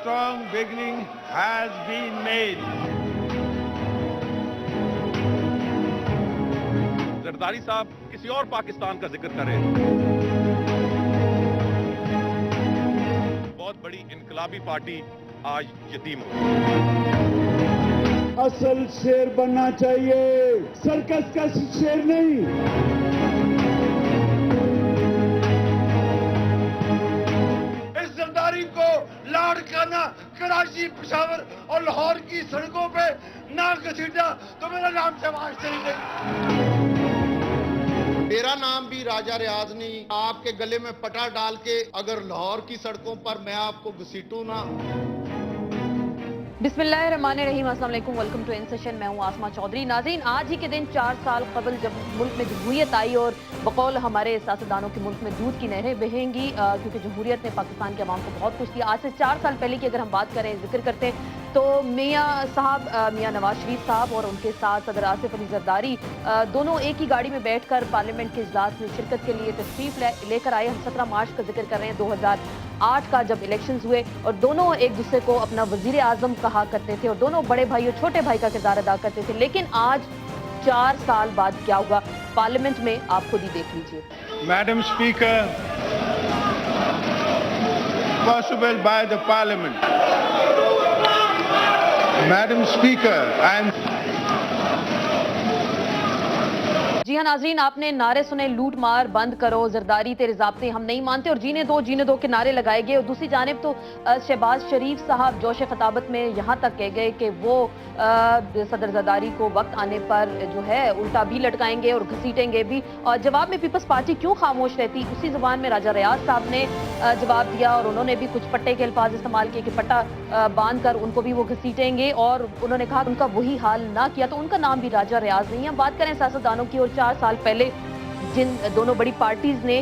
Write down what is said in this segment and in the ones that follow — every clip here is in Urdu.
strong beginning has been made. Zardari صاحب کسی اور پاکستان کا ذکر کریں. بہت بڑی انقلابی پارٹی آج یتیم ہو. اصل شیر بننا چاہیے، سرکس کا شیر نہیں. اس زرداری کو لاڈ کرنا، کراچی، پشاور اور لاہور کی سڑکوں پہ نہ گھسیٹا تو میرا نام شہباز شریف نہیں. میرا نام بھی راجہ ریاض نہیں. آپ کے گلے میں پٹا ڈال کے اگر لاہور کی سڑکوں پر میں آپ کو گھسیٹوں نا. بسم اللہ الرحمن الرحیم. السلام علیکم، ویلکم ٹو ان سیشن. میں ہوں آسمہ چودھری. ناظرین، آج ہی کے دن 4 سال قبل جب ملک میں جمہوریت آئی اور بقول ہمارے سیاستدانوں کے ملک میں دودھ کی نہریں بہیں گی کیونکہ جمہوریت نے پاکستان کے عوام کو بہت کچھ دیا. آج سے 4 سال پہلے کی اگر ہم بات کریں، ذکر کرتے ہیں تو میاں نواز شریف صاحب اور ان کے ساتھ صدر آصف علی زرداری دونوں ایک ہی گاڑی میں بیٹھ کر پارلیمنٹ کے اجلاس میں شرکت کے لیے تشریف لے کر آئے. ہم 17 مارچ کا ذکر کر رہے ہیں 2008 کا، جب الیکشنز ہوئے اور دونوں ایک دوسرے کو اپنا وزیر اعظم کہا کرتے تھے اور دونوں بڑے بھائی اور چھوٹے بھائی کا کردار ادا کرتے تھے. لیکن آج 4 سال بعد کیا ہوگا پارلیمنٹ میں، آپ خود ہی دیکھ لیجئے. Madam Speaker, possible by the Parliament. Madam Speaker, I am جی ہاں ناظرین، آپ نے نعرے سنے، لوٹ مار بند کرو، زرداری تیرے ضابطے ہم نہیں مانتے اور جینے دو کے نعرے لگائے گئے. اور دوسری جانب تو شہباز شریف صاحب جوش خطابت میں یہاں تک کہہ گئے کہ وہ صدر زرداری کو وقت آنے پر جو ہے الٹا بھی لٹکائیں گے اور گھسیٹیں گے بھی. اور جواب میں پیپلز پارٹی کیوں خاموش رہتی، اسی زبان میں راجہ ریاض صاحب نے جواب دیا اور انہوں نے بھی کچھ پٹے کے الفاظ استعمال کیے کہ پٹا باندھ کر ان کو بھی وہ گھسیٹیں گے. اور انہوں نے کہا کہ ان کا وہی حال نہ کیا تو ان کا نام بھی راجہ ریاض نہیں ہے. ہم بات کریں سیاستدانوں کی، اور 4 سال پہلے جن دونوں بڑی پارٹیز نے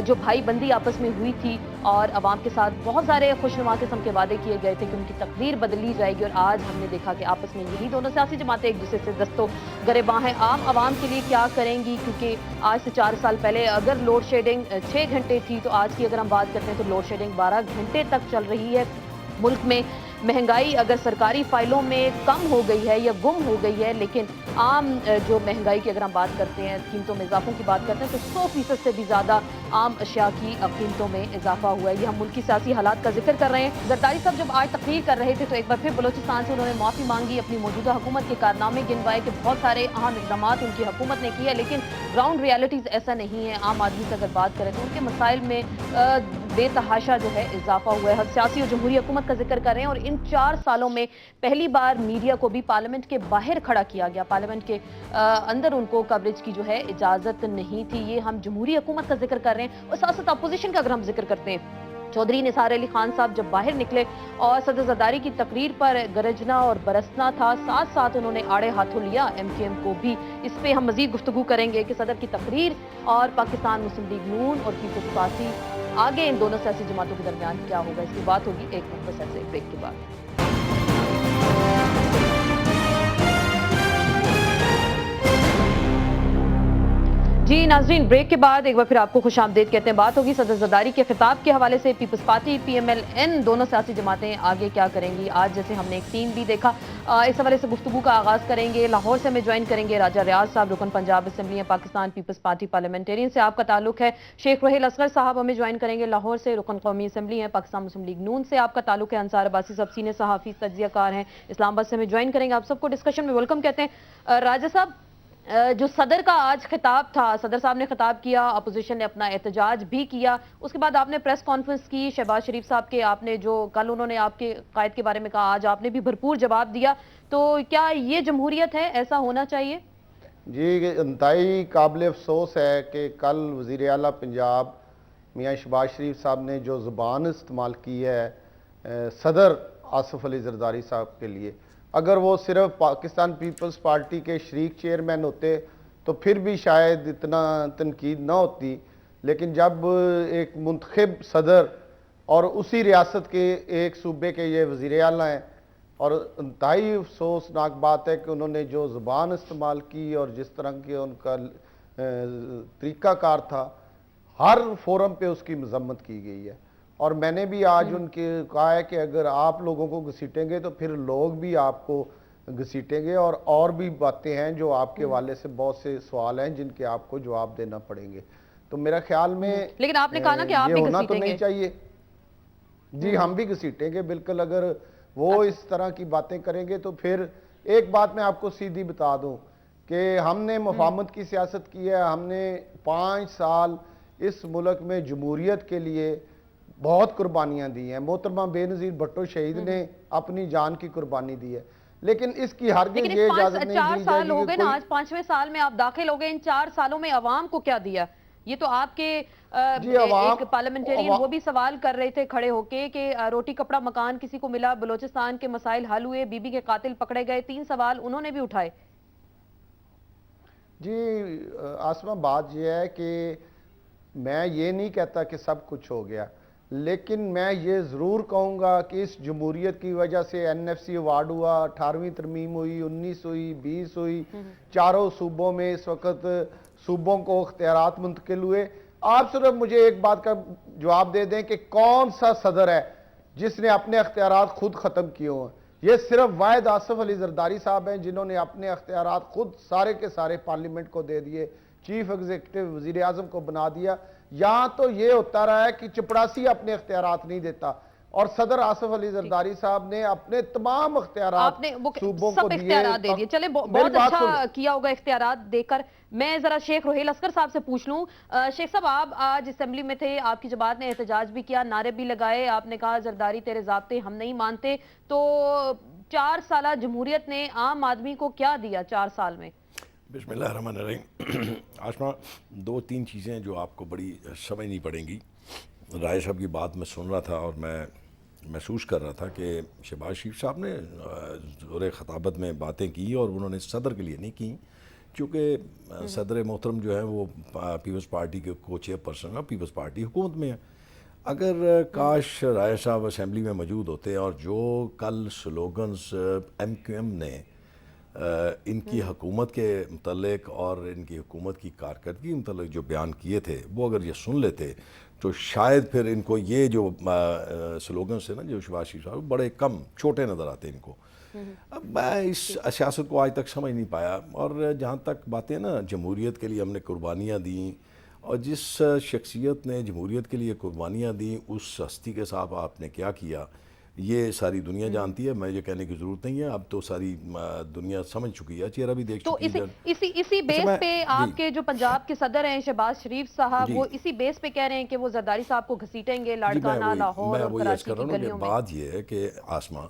جو بھائی بندی آپس میں ہوئی تھی اور عوام کے ساتھ بہت سارے خوشنما قسم کے وعدے کیے گئے تھے کہ ان کی تقدیر بدلی جائے گی، اور آج ہم نے دیکھا کہ آپس میں یہی دونوں سیاسی جماعتیں ایک دوسرے سے دستوں گریباں ہیں. عام عوام کے لیے کیا کریں گی، کیونکہ آج سے 4 سال پہلے اگر لوڈ شیڈنگ 6 گھنٹے تھی تو آج کی اگر ہم بات کرتے ہیں تو لوڈ شیڈنگ 12 گھنٹے تک چل رہی ہے. ملک میں مہنگائی اگر سرکاری فائلوں میں کم ہو گئی ہے یا گم ہو گئی ہے، لیکن عام جو مہنگائی کی اگر ہم بات کرتے ہیں، قیمتوں میں اضافوں کی بات کرتے ہیں تو 100% سے بھی زیادہ عام اشیاء کی قیمتوں میں اضافہ ہوا ہے. یہ ہم ملکی سیاسی حالات کا ذکر کر رہے ہیں. زرداری صاحب جب آج تقریر کر رہے تھے تو ایک بار پھر بلوچستان سے انہوں نے معافی مانگی، اپنی موجودہ حکومت کے کارنامے گنوائے کہ بہت سارے اہم اقدامات ان کی حکومت نے کیے، لیکن گراؤنڈ ریالٹیز ایسا نہیں ہے. عام آدمی سے اگر بات کریں تو ان کے مسائل میں بے تحاشا جو ہے اضافہ ہوا ہے. سیاسی اور جمہوری حکومت کا ذکر کر رہے ہیں اور ان 4 سالوں میں پہلی بار میڈیا کو بھی پارلیمنٹ کے باہر کھڑا کیا گیا. پارلیمنٹ کے اندر ان کو کوریج کی جو ہے اجازت نہیں تھی. یہ ہم جمہوری حکومت کا ذکر کر رہے ہیں. اور ساتھ ساتھ اپوزیشن کا اگر ہم ذکر کرتے ہیں، چودھری نثار علی خان صاحب جب باہر نکلے اور صدر زرداری کی تقریر پر گرجنا اور برسنا تھا، ساتھ ساتھ انہوں نے آڑے ہاتھوں لیا ایم کیو ایم کو بھی. اس پہ ہم مزید گفتگو کریں گے کہ صدر کی تقریر اور پاکستان مسلم لیگ نون اور پیپلز پارٹی آگے ان دونوں سیاسی جماعتوں کے درمیان کیا ہوگا. اس کی بات ہوگی ایک مختصر سے بریک کے بعد. جی ناظرین، بریک کے بعد ایک بار پھر آپ کو خوش آمدید کہتے ہیں. بات ہوگی صدر زرداری کے خطاب کے حوالے سے. Peoples Party, P M L N دونوں سیاسی جماعتیں آگے کیا کریں گی. آج جیسے ہم نے ایک ٹیم بھی دیکھا، اس حوالے سے گفتگو کا آغاز کریں گے. لاہور سے ہمیں جوائن کریں گے راجہ ریاض صاحب، رکن پنجاب اسمبلی ہیں، پاکستان پیپلز پارٹی پارلیمنٹرین سے آپ کا تعلق ہے. شیخ رحیل اصغر صاحب ہمیں جوائن کریں گے لاہور سے، رکن قومی اسمبلی ہیں، پاکستان مسلم لیگ نون سے آپ کا تعلق ہے. انصار عباسی صاحب سینئر صحافی تجزیہ کار ہیں، اسلام آباد سے ہمیں جوائن کریں گے. آپ سب کو ڈسکشن میں ویلکم کہتے ہیں. راجہ صاحب، جو صدر کا آج خطاب تھا، صدر صاحب نے خطاب کیا، اپوزیشن نے اپنا احتجاج بھی کیا، اس کے بعد آپ نے پریس کانفرنس کی شہباز شریف صاحب کے، آپ نے جو کل انہوں نے آپ کے قائد کے بارے میں کہا، آج آپ نے بھی بھرپور جواب دیا. تو کیا یہ جمہوریت ہے؟ ایسا ہونا چاہیے؟ جی، انتہائی قابل افسوس ہے کہ کل وزیر اعلیٰ پنجاب میاں شہباز شریف صاحب نے جو زبان استعمال کی ہے صدر آصف علی زرداری صاحب کے لیے، اگر وہ صرف پاکستان پیپلز پارٹی کے شریک چیئرمین ہوتے تو پھر بھی شاید اتنا تنقید نہ ہوتی. لیکن جب ایک منتخب صدر اور اسی ریاست کے ایک صوبے کے یہ وزیر اعلیٰ ہیں، اور انتہائی افسوسناک بات ہے کہ انہوں نے جو زبان استعمال کی اور جس طرح کے ان کا طریقہ کار تھا، ہر فورم پہ اس کی مذمت کی گئی ہے. اور میں نے بھی آج ان کے کہا ہے کہ اگر آپ لوگوں کو گھسیٹیں گے تو پھر لوگ بھی آپ کو گھسیٹیں گے، اور بھی باتیں ہیں جو آپ کے حوالے سے بہت سے سوال ہیں جن کے آپ کو جواب دینا پڑیں گے. تو میرا خیال میں لیکن آپ نے کہا نا کہ آپ یہ بھی ہونا تو گھسیٹیں نہیں گے. چاہیے. جی ہم بھی گھسیٹیں گے بالکل. اگر وہ اس طرح کی باتیں کریں گے تو پھر ایک بات میں آپ کو سیدھی بتا دوں کہ ہم نے مفاہمت کی سیاست کی ہے. ہم نے 5 سال اس ملک میں جمہوریت کے لیے بہت قربانیاں دی ہیں. محترمہ بے نظیر بھٹو شہید نے اپنی جان کی قربانی دی ہے، لیکن اس کی ہرگز لیکن یہ اس اجازت 4 نہیں دی جائے سال گی ہو کہ گئے نا، کوئی آج 5ویں سال میں آپ داخل ہو گئے. ان 4 سالوں میں عوام کو کیا دیا؟ یہ تو آپ کے ایک پارلیمنٹرین وہ بھی سوال کر رہے تھے کھڑے ہو کے کہ روٹی کپڑا مکان کسی کو ملا، بلوچستان کے مسائل حل ہوئے، بی بی کے قاتل پکڑے گئے. 3 سوال انہوں نے بھی اٹھائے. جی آسمہ بات یہ ہے کہ میں یہ نہیں کہتا کہ سب کچھ ہو گیا، لیکن میں یہ ضرور کہوں گا کہ اس جمہوریت کی وجہ سے این ایف سی ایوارڈ ہوا، 18ویں ترمیم ہوئی، 19 ہوئی، 20 ہوئی، چاروں صوبوں میں اس وقت صوبوں کو اختیارات منتقل ہوئے. آپ صرف مجھے ایک بات کا جواب دے دیں کہ کون سا صدر ہے جس نے اپنے اختیارات خود ختم کیے ہیں؟ یہ صرف واحد آصف علی زرداری صاحب ہیں جنہوں نے اپنے اختیارات خود سارے کے سارے پارلیمنٹ کو دے دیے، چیف ایگزیکٹو وزیر اعظم کو بنا دیا. یہاں تو یہ ہوتا رہا ہے کہ چپڑاسی اپنے اختیارات نہیں دیتا، اور صدر آصف علی زرداری صاحب نے اپنے تمام اختیارات آپ نے صوبوں سب کو اختیارات دے دیے. چلے بہت اچھا کیا ہوگا اختیارات دے کر. میں ذرا شیخ روحیل اسکر صاحب سے پوچھ لوں. شیخ صاحب آپ آج اسمبلی میں تھے، آپ کی جماعت نے احتجاج بھی کیا، نعرے بھی لگائے، آپ نے کہا زرداری تیرے ضابطے ہم نہیں مانتے. تو 4 سالہ جمہوریت نے عام آدمی کو کیا دیا 4 سال میں؟ بسم اللہ الرحمن الرحیم. آشما 2-3 چیزیں جو آپ کو بڑی سمجھنی پڑیں گی. رائے صاحب کی بات میں سن رہا تھا اور میں محسوس کر رہا تھا کہ شہباز شریف صاحب نے زور خطابت میں باتیں کی اور انہوں نے صدر کے لیے نہیں کی، کیونکہ صدر محترم جو ہے وہ پیپلز پارٹی کے کو چیئر پرسن ہے، پیپلز پارٹی حکومت میں ہے. اگر کاش رائے صاحب اسمبلی میں موجود ہوتے اور جو کل سلوگنز ایم کیو ایم نے ان کی حکومت کے متعلق اور ان کی حکومت کی کارکردگی متعلق جو بیان کیے تھے وہ اگر یہ سن لیتے تو شاید پھر ان کو یہ جو سلوگنز ہیں نا جو شہباز شریف صاحب بڑے کم چھوٹے نظر آتے ان کو. اب میں اس سیاست کو آج تک سمجھ نہیں پایا. اور جہاں تک باتیں نا جمہوریت کے لیے ہم نے قربانیاں دیں، اور جس شخصیت نے جمہوریت کے لیے قربانیاں دیں اس ہستی کے ساتھ آپ نے کیا کیا یہ ساری دنیا جانتی ہے. میں یہ کہنے کی ضرورت نہیں ہے، اب تو ساری دنیا سمجھ چکی ہے، چہرہ بھی دیکھ چکی ہے. تو اسی بیس پہ آپ کے جو پنجاب کے صدر ہیں شہباز شریف صاحب، وہ اسی بیس پہ کہہ رہے ہیں کہ وہ زرداری صاحب کو گھسیٹیں گے لاڑکانہ، لاہور اور کراچی کی گلیوں میں. بات یہ ہے کہ آسما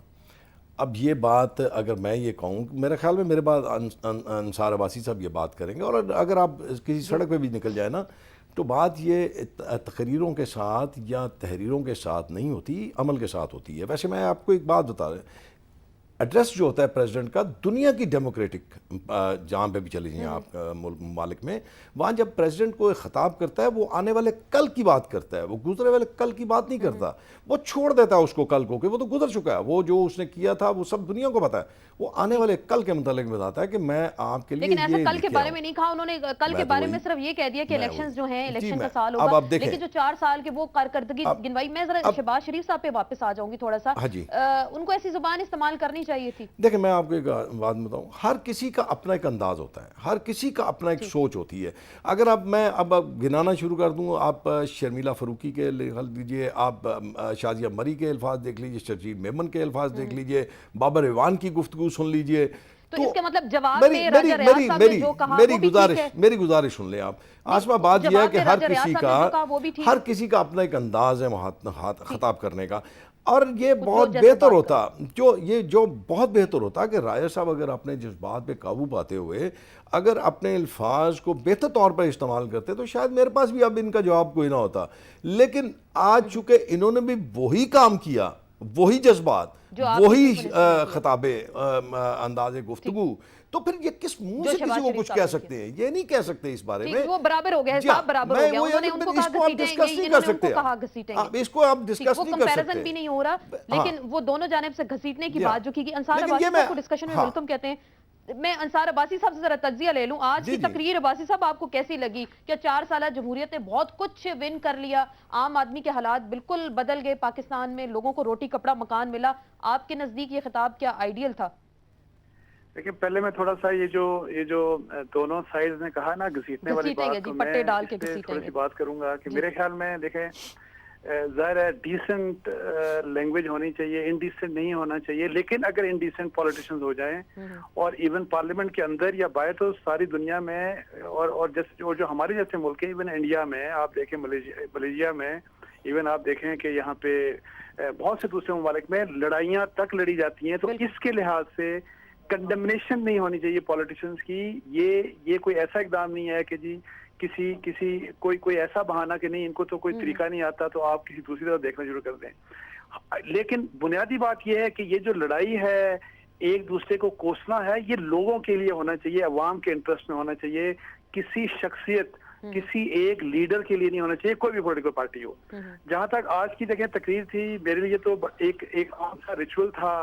اب یہ بات اگر میں یہ کہوں، میرے خیال میں میرے بعد انصار عباسی صاحب یہ بات کریں گے، اور اگر آپ کسی سڑک پہ بھی نکل جائے نا تو بات یہ تقریروں کے ساتھ یا تحریروں کے ساتھ نہیں ہوتی، عمل کے ساتھ ہوتی ہے. ویسے میں آپ کو ایک بات بتا رہا، ایڈریس جو ہوتا ہے پریزیڈنٹ کا دنیا کی ڈیموکریٹک جہاں پہ بھی چلی جائیں آپ ممالک میں، وہاں جب پریزیڈنٹ کو خطاب کرتا ہے وہ آنے والے کل کی بات کرتا ہے، وہ گزرے والے کل کی بات نہیں کرتا. وہ چھوڑ دیتا ہے اس کو کل کو کہ وہ تو گزر چکا ہے، وہ جو اس نے کیا تھا وہ سب دنیا کو پتا ہے. وہ آنے والے کل کے متعلق بتاتا ہے کہ میں آپ کے لیے لیکن ایسا کل کے بارے میں نہیں کہا انہوں نے. کل کے بارے میں صرف یہ کہہ دیا کہ الیکشنز جو ہیں الیکشن کا سال ہوگا، لیکن جو 4 سال کے وہ کارکردگی گنوائی. میں ذرا شہباز شریف صاحب پہ واپس آ جاؤں گی تھوڑا سا. ان کو ایسی زبان استعمال کرنی چاہیے تھی. دیکھیں میں آپ کو ایک بات بتاؤں، ہر کسی کا اپنا ایک انداز ہوتا ہے، ہر کسی کا اپنا ایک سوچ ہوتی ہے. اگر اب گنانا شروع کر دوں، آپ شرمیلا فاروقی کے لفظ دیجئے، آپ شازیہ مری کے الفاظ دیکھ لیجئے، شرجیل میمن کے الفاظ دیکھ لیجئے، بابر ایوان کی گفتگو سن لیجئے. تو اس کے مطلب جواب میں راجہ ریاض صاحب نے جو کہا وہ بھی ٹھیک ہے. میری گزارش سن لیں آپ. آسمہ بات یہ ہے کہ ہر کسی کا اپنا ایک انداز ہے خطاب کرنے کا، اور یہ بہت بہتر ہوتا جو بہت بہتر ہوتا کہ رائے صاحب اگر اپنے جذبات پہ قابو پاتے ہوئے اگر اپنے الفاظ کو بہتر طور پر استعمال کرتے تو شاید میرے پاس بھی اب ان کا جواب کوئی نہ ہوتا. لیکن آج چونکہ انہوں نے بھی وہی کام کیا، وہی جذبات، وہی خطاب انداز گفتگو، تو پھر یہ کس منہ سے کسی کو کچھ کہہ سکتے ہیں؟ یہ نہیں کہہ سکتے اس بارے میں. وہ برابر ہو گیا، حساب برابر ہو گیا. انہوں نے ان کو کہا گھسیٹیں گے، انہوں نے ان کو کہا گھسیٹیں گے. اس کو آپ ڈسکس نہیں کر سکتے. وہ کمپیریزن بھی نہیں ہو رہا، لیکن وہ دونوں جانب سے گھسیٹنے کی بات جو کی گئی. انصار عباسی صاحب کو ڈسکشن میں ویلکم کہتے ہیں. میں انصار عباسی صاحب سے ذرا تجزیہ لے لوں. آج جی کی جی. تقریر عباسی صاحب آپ کو کیسی لگی؟ کیا 4 سالہ جمہوریت نے بہت کچھ ون کر لیا؟ عام آدمی کے حالات بالکل بدل گئے پاکستان میں، لوگوں کو روٹی کپڑا مکان ملا. آپ کے نزدیک یہ خطاب کیا آئیڈیل تھا؟ لیکن پہلے میں تھوڑا سا یہ جو دونوں سائڈز نے کہا نا گھسیٹنے والی گھسیٹیں گے بات، جی، تو پٹے میں ڈال کے اس پہ گھسیٹیں تھوڑی گے. سی بات کروں گا کہ جی. میرے خیال میں دیکھیں ظاہر ہے ڈیسنٹ لینگویج ہونی چاہیے، انڈیسنٹ نہیں ہونا چاہیے، لیکن اگر انڈیسنٹ پولیٹیشنز ہو جائیں اور ایون پارلیمنٹ کے اندر یا باہر تو ساری دنیا میں اور جیسے جو ہمارے جیسے ملک ہیں، ایون انڈیا میں آپ دیکھیں، ملیشیا میں ایون آپ دیکھیں کہ یہاں پہ بہت سے دوسرے ممالک میں لڑائیاں تک لڑی جاتی ہیں. تو اس کے لحاظ سے کنڈمنیشن نہیں ہونی چاہیے پولیٹیشنز کی. یہ کوئی ایسا اقدام نہیں ہے کہ جی کسی کوئی ایسا بہانہ کہ نہیں ان کو تو کوئی طریقہ نہیں آتا تو آپ کسی دوسری طرف دیکھنا شروع کر دیں. لیکن بنیادی بات یہ ہے کہ یہ جو لڑائی ہے، ایک دوسرے کو کوسنا ہے، یہ لوگوں کے لیے ہونا چاہیے، عوام کے انٹرسٹ میں ہونا چاہیے، کسی شخصیت کسی ایک لیڈر کے لیے نہیں ہونا چاہیے، کوئی بھی پولیٹیکل پارٹی ہو. جہاں تک آج کی دیکھیں تقریر تھی، میرے لیے تو ایک عام سا ریچول تھا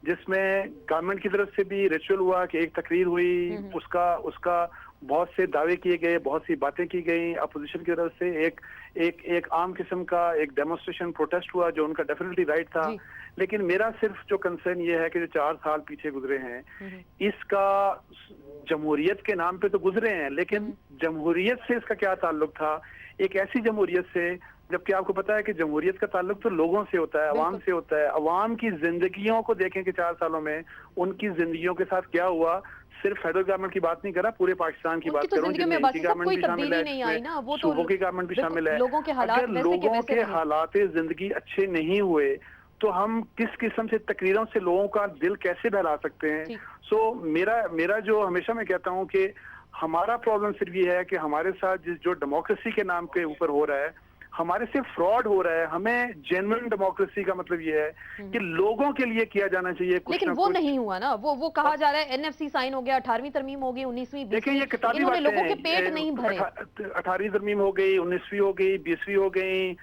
جس میں گورنمنٹ کی طرف سے بھی ریچول ہوا کہ ایک تقریر ہوئی، اس کا بہت سے دعوے کیے گئے، بہت سی باتیں کی گئیں. اپوزیشن کی طرف سے ایک عام قسم کا ایک ڈیمونسٹریشن پروٹیسٹ ہوا جو ان کا ڈیفینیٹلی رائٹ تھا. لیکن میرا صرف جو کنسرن یہ ہے کہ جو 4 سال پیچھے گزرے ہیں اس کا جمہوریت کے نام پہ تو گزرے ہیں، لیکن جمہوریت سے اس کا کیا تعلق تھا؟ ایک ایسی جمہوریت سے، جبکہ آپ کو پتا ہے کہ جمہوریت کا تعلق تو لوگوں سے ہوتا ہے، عوام سے ہوتا ہے. عوام کی زندگیوں کو دیکھیں کہ 4 سالوں میں ان کی زندگیوں کے ساتھ کیا ہوا. صرف فیڈرل گورنمنٹ کی بات نہیں کر رہا، پورے پاکستان کی بات کروں، جن میں کی گورنمنٹ بھی شامل ہے، صوبوں کی گورنمنٹ بھی شامل ہے. اگر لوگوں کے حالات زندگی اچھے نہیں ہوئے تو ہم کس قسم سے تقریروں سے لوگوں کا دل کیسے بہلا سکتے ہیں؟ سو میرا جو ہمیشہ میں کہتا ہوں کہ ہمارا پرابلم صرف یہ ہے کہ ہمارے ساتھ جو ڈیموکریسی کے نام کے اوپر ہو رہا ہے، ہمارے سے فراڈ ہو رہا ہے. ہمیں جینوئن ڈیموکریسی کا مطلب یہ ہے کہ لوگوں کے لیے کیا جانا چاہیے کچھ. لیکن وہ نہیں ہوا نا، وہ کہا جا رہا ہے این ایف سی سائن ہو گیا، 18ویں ترمیم ہو گئی، 19ویں، دیکھیں یہ کتابی انہوں نے باتیں لوگوں کے پیٹ نہیں بھرے. 18ویں ترمیم ہو گئی، 19ویں ہو گئی، 20ویں ہو گئی،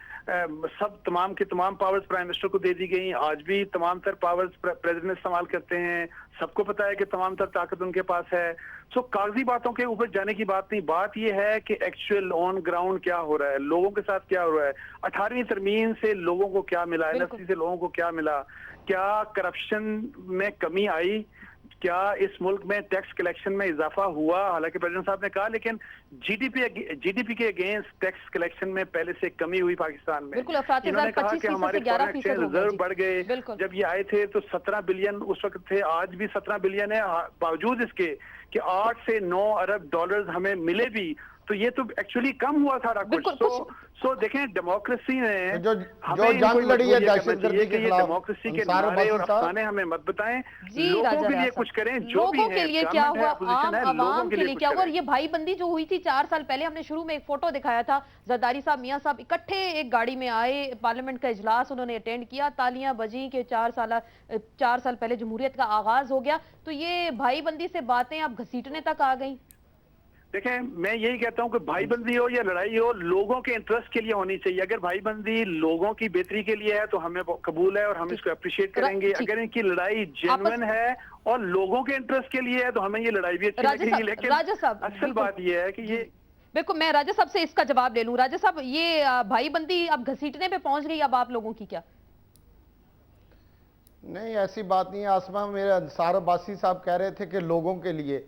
سب تمام کے تمام پاورز پرائم منسٹر کو دے دی گئی. آج بھی تمام تر پاورز پریزیڈنٹ استعمال کرتے ہیں، سب کو پتا ہے کہ تمام تر طاقت ان کے پاس ہے. سو کاغذی باتوں کے اوپر جانے کی بات نہیں، بات یہ ہے کہ ایکچوئل آن گراؤنڈ کیا ہو رہا ہے، لوگوں کے ساتھ کیا ہو رہا ہے. 18ویں ترمیم سے لوگوں کو کیا ملا، این ایف سی سے لوگوں کو کیا ملا، کیا کرپشن میں کمی آئی، کیا اس ملک میں ٹیکس کلیکشن میں اضافہ ہوا؟ حالانکہ پریزیڈنٹ صاحب نے کہا لیکن جی ڈی پی کے اگینسٹ ٹیکس کلیکشن میں پہلے سے کمی ہوئی پاکستان میں. انہوں نے کہا کہ ہمارے فارن ایکسچینج ریزرو بڑھ گئے. جب یہ آئے تھے تو 17 بلین اس وقت تھے، آج بھی 17 بلین ہے، باوجود اس کے کہ 8 سے 9 ارب ڈالرز ہمیں ملے بھی، تو یہ تو ایکچولی کم ہوا سارا کچھ. سو دیکھیں ڈیموکریسی نے جو جنگ لڑی ہے دہشت گردی کے خلاف، ڈیموکریسی کے نعرے اور افسانے ہمیں مت بتائیں، لوگوں کے لیے کچھ کریں. جو بھی لوگوں کے لیے کیا ہوا، عام عوام کے لیے کیا ہوا. اور یہ بھائی بندی جو ہوئی تھی 4 سال پہلے، ہم نے شروع میں ایک فوٹو دکھایا تھا، زرداری صاحب، میاں صاحب اکٹھے ایک گاڑی میں آئے، پارلیمنٹ کا اجلاس انہوں نے اٹینڈ کیا، تالیاں بجیں کہ 4 سال پہلے جمہوریت کا آغاز ہو گیا. تو یہ بھائی بندی سے باتیں اب گھسیٹنے تک آ گئیں. دیکھیں میں یہی کہتا ہوں کہ بھائی بندی ہو یا لڑائی ہو، لوگوں کے انٹرسٹ کے لیے ہونی چاہیے. اگر بھائی بندی لوگوں کی بہتری کے لیے ہے تو ہمیں قبول ہے اور ہم اس کو اپریشیٹ کریں گے. اگر ان کی لڑائی جینوئن ہے اور لوگوں کے انٹرسٹ کے لیے ہے تو ہمیں یہ لڑائی بھی اچھی لگے گی. لیکن اصل بات یہ ہے کہ یہ بالکل، میں راجہ صاحب سے اس کا جواب لے لوں. راجہ صاحب، یہ بھائی بندی اب گھسیٹنے پہ پہنچ گئی، اب آپ لوگوں کی کیا؟ نہیں، ایسی بات نہیں ہے آسمہ. میرے انصار عباسی صاحب کہہ رہے تھے کہ لوگوں کے لیے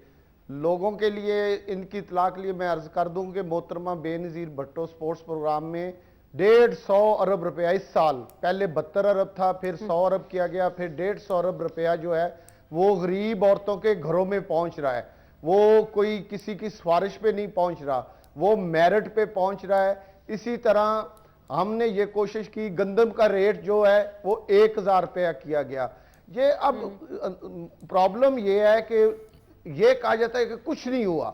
ان کی اطلاع کے لیے میں عرض کر دوں کہ محترمہ بے نظیر بھٹو سپورٹس پروگرام میں 150 ارب روپیہ اس سال، پہلے 72 ارب تھا، پھر 100 ارب کیا گیا، پھر 150 ارب روپیہ جو ہے وہ غریب عورتوں کے گھروں میں پہنچ رہا ہے. وہ کوئی کسی کی سفارش پہ نہیں پہنچ رہا، وہ میرٹ پہ پہنچ رہا ہے. اسی طرح ہم نے یہ کوشش کی، گندم کا ریٹ جو ہے وہ 1000 روپیہ کیا گیا. یہ اب پرابلم یہ ہے کہ یہ کہا جاتا ہے کہ کچھ نہیں ہوا.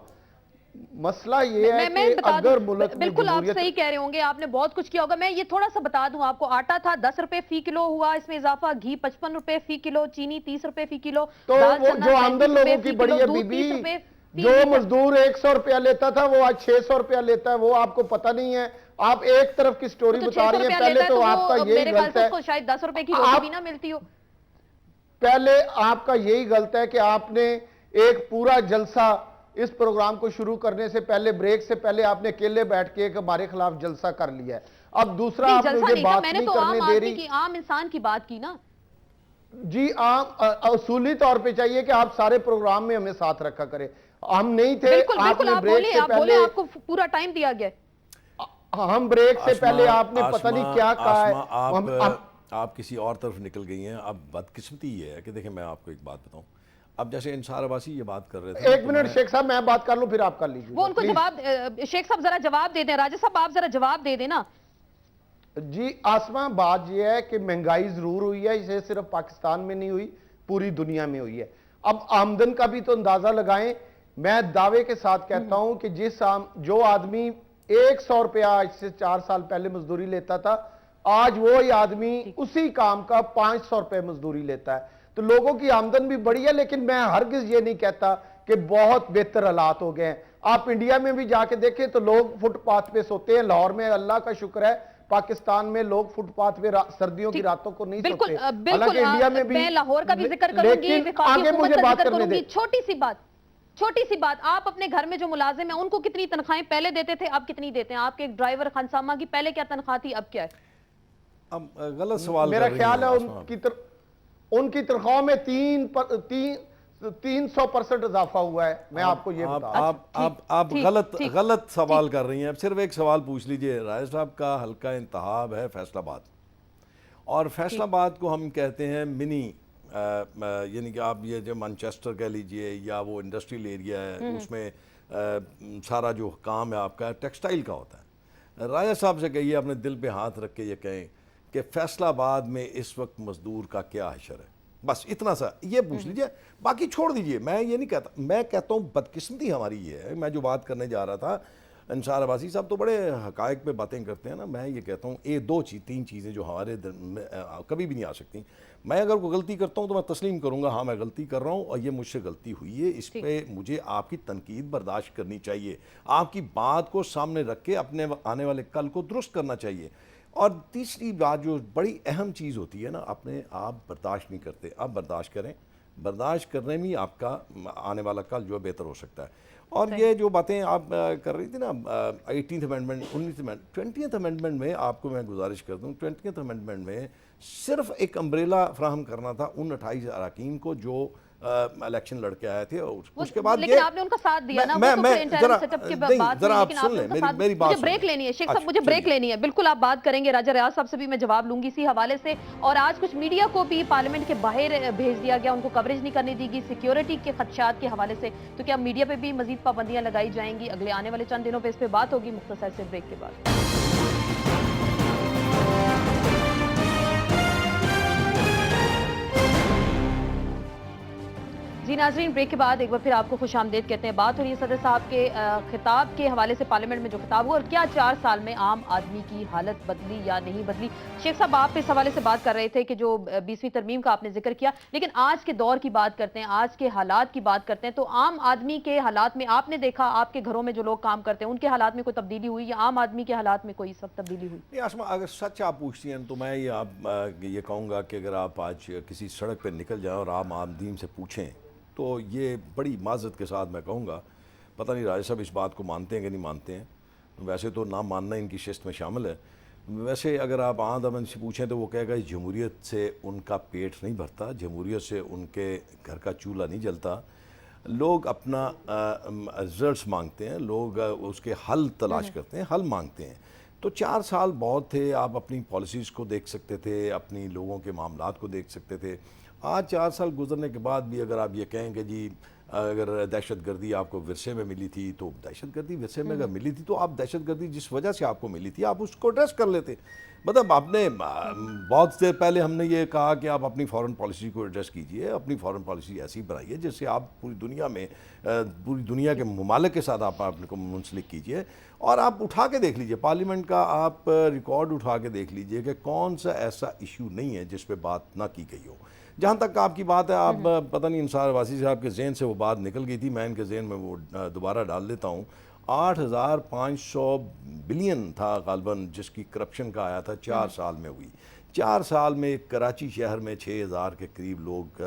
مسئلہ یہ ہے کہ اگر ملک میں بالکل آپ صحیح کہہ رہے ہوں گے، آپ نے بہت کچھ کیا ہوگا. میں یہ تھوڑا سا بتا دوں آپ کو، آٹا تھا 10 روپے فی کلو ہوا، اس میں اضافہ، گھی 55 روپے فی کلو، چینی 30 روپے فی کلو. تو جو آمدن لوگوں کی بڑی ہے بی بی، جو مزدور 100 روپیہ لیتا تھا وہ آج 600 روپیہ لیتا ہے، وہ آپ کو پتہ نہیں ہے. آپ ایک طرف کی سٹوری بتا رہی ہیں. پہلے تو آپ کا یہی غلط ہے، شاید 10 روپے کی روٹی بھی نہ ملتی ہو. پہلے آپ کا یہی غلط ہے کہ آپ نے ایک پورا جلسہ اس پروگرام کو شروع کرنے سے پہلے بریک سے پہلے آپ نے اکیلے بیٹھ کے ایک ہمارے خلاف جلسہ کر لیا ہے. اب دوسرا آپ جلسہ مجھے نہیں تھا، بات میں نے نہیں تو عام کرنے دے آدمی رہی. کی، عام انسان کی بات کی نا. جی اصولی طور پہ چاہیے کہ آپ سارے پروگرام میں ہمیں ساتھ رکھا کریں. ہم نہیں تھے. بالکل بالکل، آپ بولیں، آپ بولیں، آپ کو پورا ٹائم دیا گیا. ہم بریک سے پہلے آپ نے پتہ نہیں کیا کہا ہے. آپ کسی اور طرف نکل گئی ہیں. اب بدقسمتی یہ ہے کہ دیکھیں میں آپ کو ایک بات بتاؤں. اب جیسے انصار عباسی یہ بات کر رہے تھے. ایک منٹ شیخ صاحب میں بات کر لوں پھر آپ کر لیجیے. وہ ان کو جواب، شیخ صاحب ذرا جواب دے دیں. راجہ صاحب آپ ذرا جواب دے دیں نا. جی آسماں، بات یہ ہے کہ مہنگائی ضرور ہوئی ہے، اسے صرف پاکستان میں نہیں ہوئی، پوری دنیا میں ہوئی ہے. اب آمدن کا بھی تو اندازہ لگائیں. میں دعوے کے ساتھ کہتا ہوں کہ جو آدمی 100 روپیہ آج سے 4 سال پہلے مزدوری لیتا تھا، آج وہی آدمی اسی کام کا 500 روپے مزدوری لیتا ہے. تو لوگوں کی آمدن بھی بڑی ہے، لیکن میں ہرگز یہ نہیں کہتا کہ بہت بہتر حالات ہو گئے ہیں. آپ انڈیا میں بھی جا کے دیکھیں تو لوگ فٹ پاتھ پہ سوتے ہیں. لاہور میں اللہ کا شکر ہے، پاکستان میں لوگ فٹ پاتھ پہ سردیوں کی راتوں کو نہیں سوتے. بالکل، انڈیا میں بھی میں لاہور کا بھی ذکر کروں گی، وفاقی حکومت کا ذکر کروں گی. چھوٹی سی بات، آپ اپنے گھر میں جو ملازم ہیں ان کو کتنی تنخواہیں پہلے دیتے تھے، اب کتنی دیتے ہیں؟ آپ کے ایک ڈرائیور خانسامہ کی پہلے کیا تنخواہ تھی، اب کیا ہے؟ اب غلط سوال میرا خیال ہے ان کی تنخواہوں میں 300% اضافہ ہوا ہے. میں آپ کو یہ بتا. آپ غلط سوال کر رہی ہیں. اب صرف ایک سوال پوچھ لیجئے. رائے صاحب کا حلقہ انتخاب ہے فیصل آباد، اور فیصل آباد کو ہم کہتے ہیں منی، یعنی کہ آپ یہ جو مانچسٹر کہہ لیجئے یا وہ انڈسٹریل ایریا ہے، اس میں سارا جو کام ہے آپ کا ٹیکسٹائل کا ہوتا ہے. راجہ صاحب سے کہیے، اپنے دل پہ ہاتھ رکھ کے یہ کہیں کہ فیصل آباد میں اس وقت مزدور کا کیا حشر ہے. بس اتنا سا یہ پوچھ لیجئے، باقی چھوڑ دیجئے. میں یہ نہیں کہتا، میں کہتا ہوں بدقسمتی ہماری یہ ہے. میں جو بات کرنے جا رہا تھا، انصار عباسی صاحب تو بڑے حقائق پہ باتیں کرتے ہیں نا. میں یہ کہتا ہوں تین چیزیں جو ہمارے کبھی بھی نہیں آ سکتی. میں اگر کوئی غلطی کرتا ہوں تو میں تسلیم کروں گا، ہاں میں غلطی کر رہا ہوں اور یہ مجھ سے غلطی ہوئی ہے. اس پہ مجھے آپ کی تنقید برداشت کرنی چاہیے، آپ کی بات کو سامنے رکھ کے اپنے آنے والے کل کو درست کرنا چاہیے. اور تیسری بات جو بڑی اہم چیز ہوتی ہے نا، اپنے آپ برداشت نہیں کرتے. آپ برداشت کریں، برداشت کرنے میں آپ کا آنے والا کل جو ہے بہتر ہو سکتا ہے. اور یہ جو باتیں آپ کر رہی تھی نا، 18th amendment 19th amendment 20th amendment میں آپ کو میں گزارش کر دوں، 20th امینڈمنٹ میں صرف ایک امبریلا فراہم کرنا تھا ان 28 اراکین کو جو الیکشن لڑ کے آئے تھے. اس کے بعد لیکن آپ نے ان کا ساتھ دیا نا، وہ تو پھر انٹرنل سیٹ اپ کے بعد نہیں، ذرا آپ سن لیں میری بات. مجھے بریک لینی ہے شیخ صاحب، مجھے بریک لینی ہے. بالکل آپ بات کریں گے، راجہ ریاض صاحب سے بھی میں جواب لوں گی اسی حوالے سے. اور آج کچھ میڈیا کو بھی پارلیمنٹ کے باہر بھیج دیا گیا، ان کو کوریج نہیں کرنے دی گئی سیکیورٹی کے خدشات کے حوالے سے. تو کیا میڈیا پہ بھی مزید پابندیاں لگائی جائیں گی؟ اگلے آنے والے چند دنوں پہ اس پہ بات ہوگی مختصر سے بریک کے بعد. جی ناظرین، بریک کے بعد ایک بار پھر آپ کو خوش آمدید کہتے ہیں. بات ہو رہی ہے صدر صاحب کے خطاب کے حوالے سے، پارلیمنٹ میں جو خطاب ہوا، اور کیا 4 سال میں عام آدمی کی حالت بدلی یا نہیں بدلی. شیخ صاحب آپ اس حوالے سے بات کر رہے تھے کہ جو 20ویں ترمیم کا آپ نے ذکر کیا، لیکن آج کے دور کی بات کرتے ہیں، آج کے حالات کی بات کرتے ہیں. تو عام آدمی کے حالات میں آپ نے دیکھا، آپ کے گھروں میں جو لوگ کام کرتے ہیں ان کے حالات میں کوئی تبدیلی ہوئی، یا عام آدمی کے حالات میں کوئی اس وقت تبدیلی ہوئی؟ نہیں آسما، اگر سچ آپ پوچھتی ہیں تو میں یہ کہوں گا کہ اگر آپ آج کسی سڑک پہ نکل جائیں اور عام آدمی سے پوچھیں تو یہ بڑی معذرت کے ساتھ میں کہوں گا، پتہ نہیں راجہ صاحب اس بات کو مانتے ہیں کہ نہیں مانتے ہیں. ویسے تو نہ ماننا ان کی شست میں شامل ہے. ویسے اگر آپ عام آدمی سے پوچھیں تو وہ کہے گا جمہوریت سے ان کا پیٹ نہیں بھرتا، جمہوریت سے ان کے گھر کا چولہا نہیں جلتا. لوگ اپنا رزلٹس مانگتے ہیں، لوگ اس کے حل تلاش کرتے ہیں، حل مانگتے ہیں. تو 4 سال بہت تھے. آپ اپنی پالیسیز کو دیکھ سکتے تھے، اپنی لوگوں کے معاملات کو دیکھ سکتے تھے. آج 4 سال گزرنے کے بعد بھی اگر آپ یہ کہیں کہ جی اگر دہشت گردی آپ کو ورثے میں ملی تھی، تو دہشت گردی ورثے میں اگر ملی تھی تو آپ دہشت گردی جس وجہ سے آپ کو ملی تھی آپ اس کو ایڈریس کر لیتے. مطلب آپ نے بہت دیر پہلے ہم نے یہ کہا کہ آپ اپنی فارن پالیسی کو ایڈریس کیجئے، اپنی فارن پالیسی ایسی بنائیے جس سے آپ پوری دنیا میں پوری دنیا کے ممالک کے ساتھ آپ اپنے کو منسلک کیجئے. اور آپ اٹھا کے دیکھ لیجئے پارلیمنٹ کا، آپ ریکارڈ اٹھا کے دیکھ لیجئے کہ کون سا ایسا ایشو نہیں ہے جس پہ بات نہ کی گئی ہو. جہاں تک آپ کی بات ہے، آپ پتہ نہیں انصار عباسی صاحب کے ذہن سے وہ بات نکل گئی تھی، میں ان کے ذہن میں وہ دوبارہ ڈال دیتا ہوں. 8500 بلین تھا غالباً جس کی کرپشن کا آیا تھا 4 سال میں ہوئی. 4 سال میں کراچی شہر میں 6000 کے قریب لوگ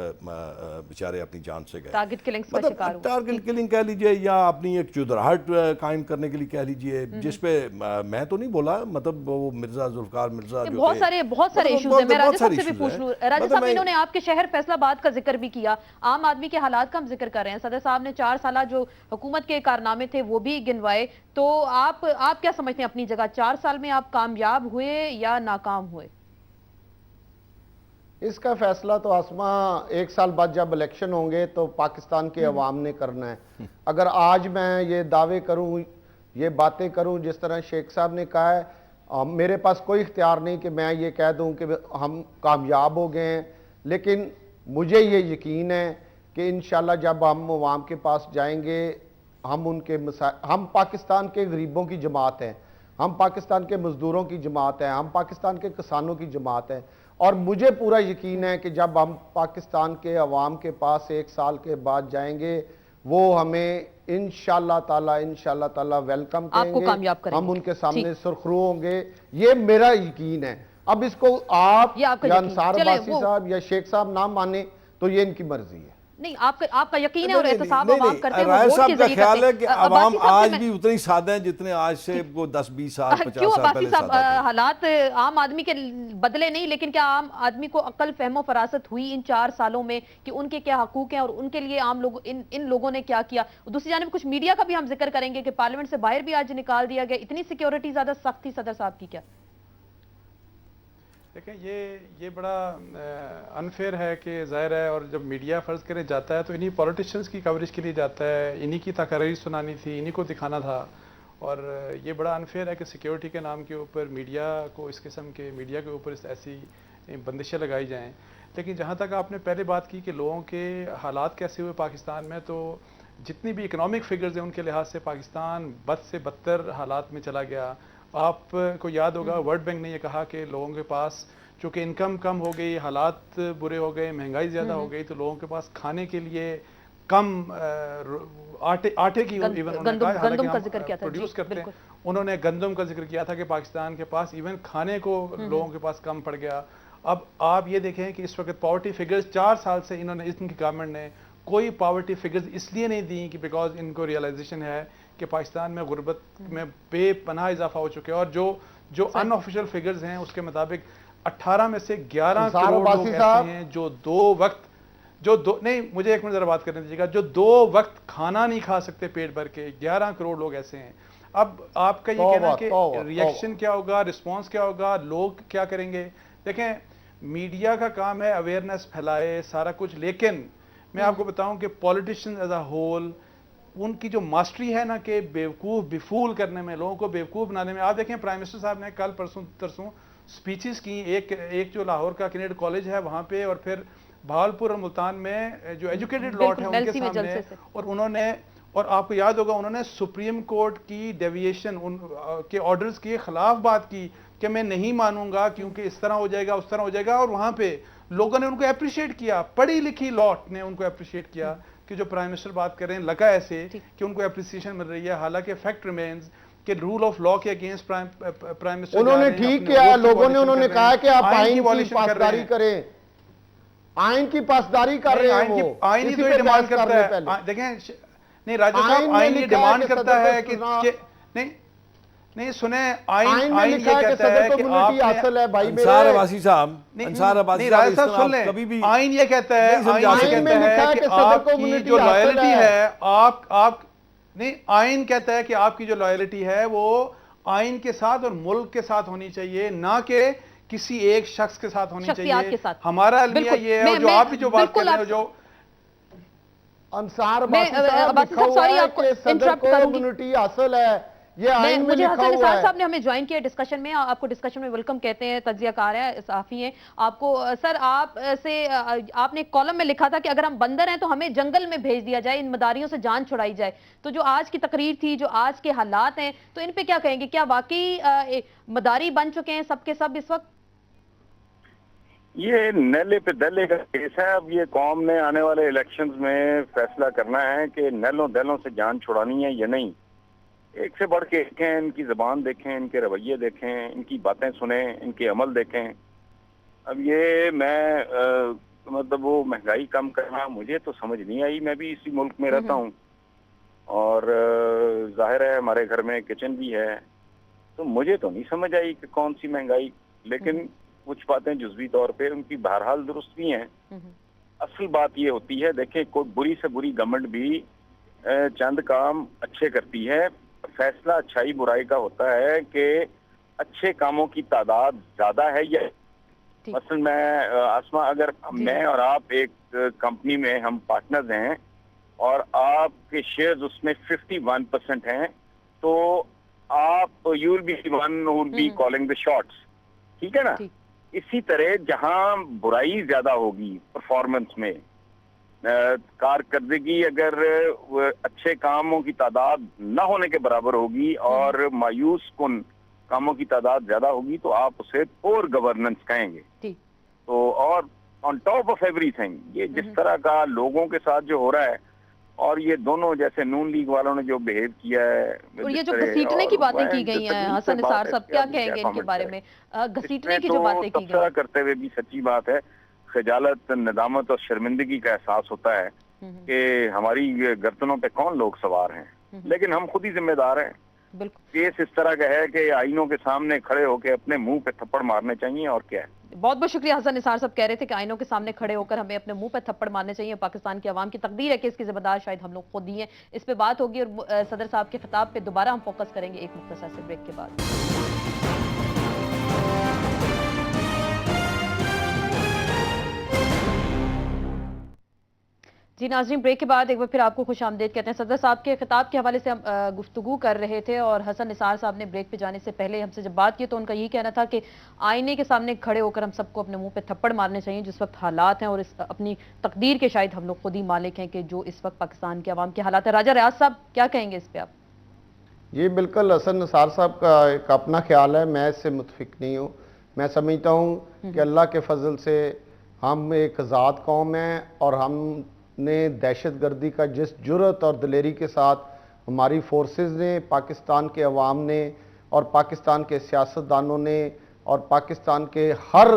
بیچارے اپنی جان سے گئے. ٹارگٹ کلنگز کا شکار ہوئے. ٹارگٹ کلنگ کہہ لیجئے یا اپنی ایک چودراہٹ قائم کرنے کے لیے کہہ لیجئے, جس پہ میں تو نہیں بولا, مطلب وہ مرزا ذوالفقار مرزا جو بہت سارے ایشوز ہیں. میں راجہ صاحب سے بھی پوچھ لوں. راجہ صاحب انہوں نے آپ کے شہر فیصل آباد کا ذکر بھی کیا, عام آدمی کے حالات کا ہم ذکر کر رہے ہیں. صدر صاحب نے 4 سالہ جو حکومت کے کارنامے تھے وہ بھی گنوائے. تو آپ کیا سمجھتے ہیں اپنی جگہ 4 سال میں آپ کامیاب ہوئے یا ناکام ہوئے؟ اس کا فیصلہ تو آسما 1 سال بعد جب الیکشن ہوں گے تو پاکستان کے عوام نے کرنا ہے. اگر آج میں یہ دعوے کروں, یہ باتیں کروں جس طرح شیخ صاحب نے کہا ہے, میرے پاس کوئی اختیار نہیں کہ میں یہ کہہ دوں کہ ہم کامیاب ہو گئے ہیں. لیکن مجھے یہ یقین ہے کہ انشاءاللہ جب ہم عوام کے پاس جائیں گے, ہم پاکستان کے غریبوں کی جماعت ہیں, ہم پاکستان کے مزدوروں کی جماعت ہیں, ہم پاکستان کے کسانوں کی جماعت ہیں. اور مجھے پورا یقین ہے کہ جب ہم پاکستان کے عوام کے پاس 1 سال کے بعد جائیں گے, وہ ہمیں انشاءاللہ تعالی ویلکم کریں گے, ہم ان کے سامنے سرخرو ہوں گے. یہ میرا یقین ہے. اب اس کو آپ یا انصار عباسی صاحب یا شیخ صاحب نہ مانے تو یہ ان کی مرضی ہے. نہیں, آپ کا یقین ہے اور احتساب عوام کرتے ہیں, رائے صاحب کا خیال ہے کہ عوام آج بھی اتنی سادہ ہیں جتنے آج سے 10-20 سال 50 سال پہلے سادہ تھے. حالات عام آدمی کے بدلے نہیں, لیکن کیا عام آدمی کو عقل فہم و فراست ہوئی ان 4 سالوں میں کہ ان کے کیا حقوق ہیں اور ان کے لیے عام لوگ ان لوگوں نے کیا کیا؟ دوسری جانب کچھ میڈیا کا بھی ہم ذکر کریں گے کہ پارلیمنٹ سے باہر بھی آج نکال دیا گیا. اتنی سیکیورٹی زیادہ سخت تھی صدر صاحب کی کیا؟ دیکھیں یہ بڑا انفیئر ہے کہ ظاہر ہے, اور جب میڈیا فرض کرے جاتا ہے تو انہی پولیٹیشنز کی کوریج کے لیے جاتا ہے, انہی کی تقاریر سنانی تھی, انہی کو دکھانا تھا. اور یہ بڑا انفیئر ہے کہ سیکیورٹی کے نام کے اوپر میڈیا کو اس قسم کے میڈیا کے اوپر ایسی بندشیں لگائی جائیں. لیکن جہاں تک آپ نے پہلے بات کی کہ لوگوں کے حالات کیسے ہوئے پاکستان میں, تو جتنی بھی اکنامک فگرز ہیں ان کے لحاظ سے پاکستان بد سے بدتر حالات میں چلا گیا. آپ کو یاد ہوگا ورلڈ بینک نے یہ کہا کہ لوگوں کے پاس چونکہ انکم کم ہو گئی, حالات برے ہو گئے, مہنگائی زیادہ ہو گئی, تو لوگوں کے پاس کھانے کے لیے کم آٹے کی ایون پروڈیوس کرتے ہیں, انہوں نے گندم کا ذکر کیا تھا کہ پاکستان کے پاس ایون کھانے کو لوگوں کے پاس کم پڑ گیا. اب آپ یہ دیکھیں کہ اس وقت پاورٹی فگرز 4 سال سے انہوں نے, ان کی گورنمنٹ نے کوئی پاورٹی فگرز اس لیے نہیں دی کہ بیکاز ان کو ریئلائزیشن ہے کہ پاکستان میں غربت میں بے پناہ اضافہ ہو چکے ہیں. اور جو ان آفیشیل فگرز ہیں اس کے مطابق 18 میں سے 11 کروڑ لوگ ایسے ہیں جو 2 وقت نہیں, مجھے 1 منٹ ذرا بات کرنے دیجیے گا, جو 2 وقت کھانا نہیں کھا سکتے پیٹ بھر کے, 11 کروڑ لوگ ایسے ہیں. اب آپ کا یہ کہنا کہ ریئیکشن کیا ہوگا, رسپانس کیا ہوگا, لوگ کیا کریں گے؟ دیکھیں میڈیا کا کام ہے اویئرنیس پھیلائے سارا کچھ, لیکن میں آپ کو بتاؤں کہ پولیٹیشین ایز اے ہول ان کی جو ماسٹری ہے نا کہ بیوقوف بفول کرنے میں, لوگوں کو بیوقوف بنانے میں. آپ دیکھیں پرائم منسٹر صاحب نے کل پرسوں ترسوں سپیچز کی, ایک جو لاہور کا کینیڈ کالج ہے وہاں پہ, اور پھر بہاولپور اور ملتان میں جو ایجوکیٹڈ لاٹ ہیں ان کے سامنے, اور انہوں نے, اور آپ کو یاد ہوگا انہوں نے سپریم کورٹ کی ڈیویشن ان کے آرڈرز کے خلاف بات کی کہ میں نہیں مانوں گا کیونکہ اس طرح ہو جائے گا, اس طرح ہو جائے گا. اور وہاں پہ لوگوں نے ان کو اپریشیٹ کیا, پڑھی لکھی لاٹ نے ان کو اپریشیٹ کیا کہ جو پرائم منسٹر بات کر رہے ہیں لگا ایسے کہ ان کو اپریسیشن مل رہی ہے. حالانکہ فیکٹ ریمینز کہ رول آف لا کے اگینسٹ پرائم منسٹر انہوں نے ٹھیک کیا, لوگوں نے انہوں نے کہا کہ آپ آئین کی پاسداری کریں, آئین کی پاسداری کر رہے ہیں, وہ آئین ہی تو یہ ڈیمانڈ کرتا ہے. دیکھیں نہیں راجہ صاحب, آئین یہ ڈیمانڈ کرتا ہے کہ نہیں سنیں, آئین یہ کہتا ہے کہ انصار عباسی صاحب, راجہ صاحب سن لیں, آئین یہ کہتا ہے کہ آپ کی جو لائلٹی ہے, آپ نہیں, آئین کہتا ہے کہ آپ کی جو لائلٹی ہے وہ آئین کے ساتھ اور ملک کے ساتھ ہونی چاہیے, نہ کہ کسی ایک شخص کے ساتھ ہونی چاہیے. ہمارا المیہ یہ ہے, جو آپ بھی جو بات کر رہے ہو, جو انصار عباسی صاحب لکھا ہوا ہے کہ صدر کو امیونٹی حاصل ہے, یہ آئین میں لکھا ہوا ہے. انصار صاحب نے ہمیں جوائن کیا ڈسکشن میں, آپ کو ڈسکشن میں ویلکم کہتے ہیں, تجزیہ کار ہیں, صحافی ہیں. آپ کو سر, آپ نے ایک کالم میں لکھا تھا کہ اگر ہم بندر ہیں تو ہمیں جنگل میں بھیج دیا جائے, ان مداریوں سے جان چھڑائی جائے. تو جو آج کی تقریر تھی, جو آج کے حالات ہیں, تو ان پہ کیا کہیں گے؟ کیا واقعی مداری بن چکے ہیں سب کے سب اس وقت؟ یہ نیلے پہ دلے کا کیس ہے. اب یہ قوم نے آنے والے الیکشنز میں فیصلہ کرنا ہے کہ نیلوں دلوں سے جان چھڑانی ہے یا نہیں. ایک سے بڑھ کے دیکھیں, ان کی زبان دیکھیں, ان کے رویے دیکھیں, ان کی باتیں سنیں, ان کے عمل دیکھیں. اب یہ میں مطلب وہ مہنگائی کم کرنا مجھے تو سمجھ نہیں آئی. میں بھی اسی ملک میں رہتا ہوں اور ظاہر ہے ہمارے گھر میں کچن بھی ہے, تو مجھے تو نہیں سمجھ آئی کہ کون سی مہنگائی, لیکن کچھ باتیں جزوی طور پہ ان کی بہرحال درست بھی ہیں. اصل بات یہ ہوتی ہے, دیکھیں کوئی بری سے بری گورنمنٹ بھی چند کام اچھے کرتی ہے. فیصلہ اچھائی برائی کا ہوتا ہے کہ اچھے کاموں کی تعداد زیادہ ہے یا مثلا میں آسما اگر میں اور آپ ایک کمپنی میں ہم پارٹنرز ہیں اور آپ کے شیئرز اس میں 51% ہیں, تو آپ you will be one who will be calling the shots, ٹھیک ہے نا. اسی طرح جہاں برائی زیادہ ہوگی پرفارمنس میں, کارکردگی اگر اچھے کاموں کی تعداد نہ ہونے کے برابر ہوگی اور مایوس کن کاموں کی تعداد زیادہ ہوگی, تو آپ اسے پور گورننس کہیں گے. تو اور on top of every thing یہ جس طرح کا لوگوں کے ساتھ جو ہو رہا ہے, اور یہ دونوں جیسے نون لیگ والوں نے جو بہیو کیا ہے, اور یہ جو گھسیٹنے کی باتیں کی گئی ہیں حسن نثار صاحب, کیا کہیں گے ان کے بارے میں؟ گھسیٹنے کی جو باتیں کی گئی, کرتے ہوئے بھی سچی بات ہے, خجالت, ندامت اور شرمندگی کا احساس ہوتا ہے کہ ہماری گردنوں پہ کون لوگ سوار ہیں, لیکن ہم خود ہی ذمہ دار ہیں. کیس اس طرح کا ہے کہ آئینوں کے سامنے کھڑے ہو کے اپنے منہ پہ تھپڑ مارنے چاہیے, اور کیا ہے. بہت بہت شکریہ. حسن نثار صاحب کہہ رہے تھے کہ آئینوں کے سامنے کھڑے ہو کر ہمیں اپنے منہ پہ تھپڑ مارنے چاہیے. پاکستان کی عوام کی تقدیر ہے کہ اس کی ذمہ دار شاید ہم لوگ خود ہی ہیں. اس پہ بات ہوگی اور صدر صاحب کے خطاب پہ دوبارہ ہم فوکس کریں گے ایک مختصر سے بریک کے بعد. جی ناظرین, بریک کے بعد ایک بار پھر آپ کو خوش آمدید کہتے ہیں. صدر صاحب کے خطاب کے حوالے سے ہم گفتگو کر رہے تھے, اور حسن نثار صاحب نے بریک پہ جانے سے پہلے ہم سے جب بات کی تو ان کا یہی کہنا تھا کہ آئینے کے سامنے کھڑے ہو کر ہم سب کو اپنے منہ پہ تھپڑ مارنے چاہیے جس وقت حالات ہیں, اور اپنی تقدیر کے شاید ہم لوگ خود ہی مالک ہیں کہ جو اس وقت پاکستان کے عوام کے حالات ہیں. راجہ ریاض صاحب کیا کہیں گے اس پہ آپ؟ یہ بالکل حسن نثار صاحب کا ایک اپنا خیال ہے, میں اس سے متفق نہیں ہوں. میں سمجھتا ہوں کہ اللہ کے فضل سے ہم ایک آزاد قوم ہیں, اور ہم نے دہشت گردی کا جس جرأت اور دلیری کے ساتھ ہماری فورسز نے, پاکستان کے عوام نے, اور پاکستان کے سیاستدانوں نے, اور پاکستان کے ہر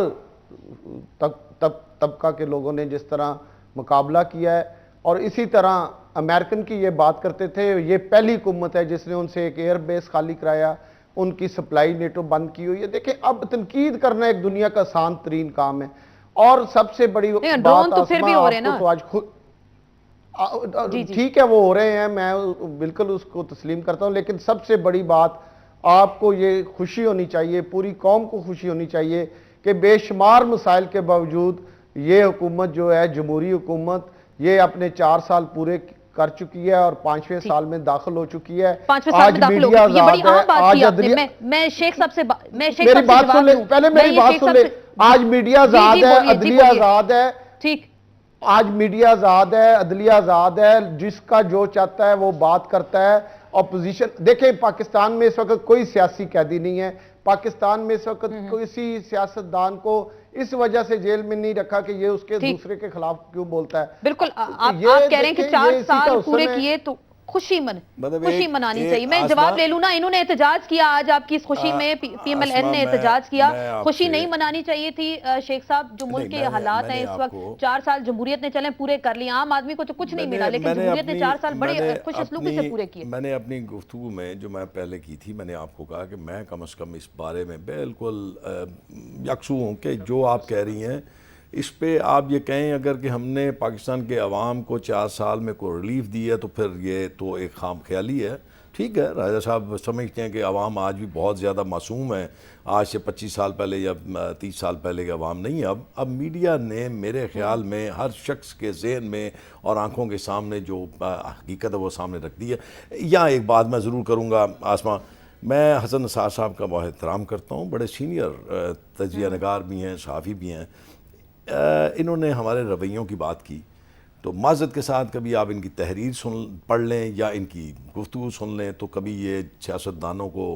طبقہ کے لوگوں نے جس طرح مقابلہ کیا ہے, اور اسی طرح امریکن کی یہ بات کرتے تھے, یہ پہلی حکومت ہے جس نے ان سے ایک ایئر بیس خالی کرایا, ان کی سپلائی نیٹو بند کی ہوئی ہے. دیکھیں اب تنقید کرنا ایک دنیا کا آسان ترین کام ہے, اور سب سے بڑی بات تو پھر بھی ہو رہے ہیں نا, تو آج خود ٹھیک ہے وہ ہو رہے ہیں, میں بالکل اس کو تسلیم کرتا ہوں, لیکن سب سے بڑی بات آپ کو یہ خوشی ہونی چاہیے, پوری قوم کو خوشی ہونی چاہیے کہ بے شمار مسائل کے باوجود یہ حکومت جو ہے جمہوری حکومت, یہ اپنے 4 سال پورے کر چکی ہے اور 5ویں سال میں داخل ہو چکی ہے. 5ویں سال میں داخل ہو چکی ہے, یہ بڑی اہم بات کی آپ نے. میں شیخ صاحب سے میری بات سن لیں, پہلے میری بات سن لیں. آج میڈیا آزاد ہے, عدلیہ آزاد ہے, ٹھیک, آج میڈیا آزاد ہے, عدلیہ آزاد ہے, جس کا جو چاہتا ہے وہ بات کرتا ہے. اپوزیشن دیکھیں, پاکستان میں اس وقت کوئی سیاسی قیدی نہیں ہے, پاکستان میں اس وقت کسی سیاستدان کو اس وجہ سے جیل میں نہیں رکھا کہ یہ اس کے دوسرے کے خلاف کیوں بولتا ہے. بالکل, آپ کہہ رہے ہیں کہ 4 سال پورے کیے تو خوشی منانی چاہیے. میں جواب لے لوں نا, انہوں نے احتجاج کیا آج آپ کی اس خوشی میں, پی ایم ایل این نے احتجاج کیا, خوشی نہیں منانی چاہیے تھی شیخ صاحب؟ جو ملک کے حالات ہیں اس وقت, 4 سال جمہوریت نے چلیں پورے کر لیے, عام آدمی کو تو کچھ نہیں ملا, لیکن جمہوریت نے 4 سال بڑے خوش اسلوبی سے پورے کیے. میں نے اپنی گفتگو میں جو میں پہلے کی تھی, میں نے آپ کو کہا کہ میں کم از کم اس بارے میں بالکل یکسو ہوں کہ جو آپ کہہ رہی ہیں اس پہ آپ یہ کہیں اگر کہ ہم نے پاکستان کے عوام کو 4 سال میں کوئی ریلیف دی ہے تو پھر یہ تو ایک خام خیالی ہے. ٹھیک ہے, راجہ صاحب سمجھتے ہیں کہ عوام آج بھی بہت زیادہ معصوم ہے, آج سے 25 سال پہلے یا 30 سال پہلے کے عوام نہیں. اب میڈیا نے میرے خیال میں ہر شخص کے ذہن میں اور آنکھوں کے سامنے جو حقیقت ہے وہ سامنے رکھ دی ہے. یہاں ایک بات میں ضرور کروں گا آسما, میں حسن نثار صاحب کا بہت احترام کرتا ہوں, بڑے سینئر تجزیہ نگار بھی ہیں, صحافی بھی ہیں. انہوں نے ہمارے رویوں کی بات کی, تو معذرت کے ساتھ کبھی آپ ان کی تحریر پڑھ لیں یا ان کی گفتگو سن لیں, تو کبھی یہ سیاستدانوں کو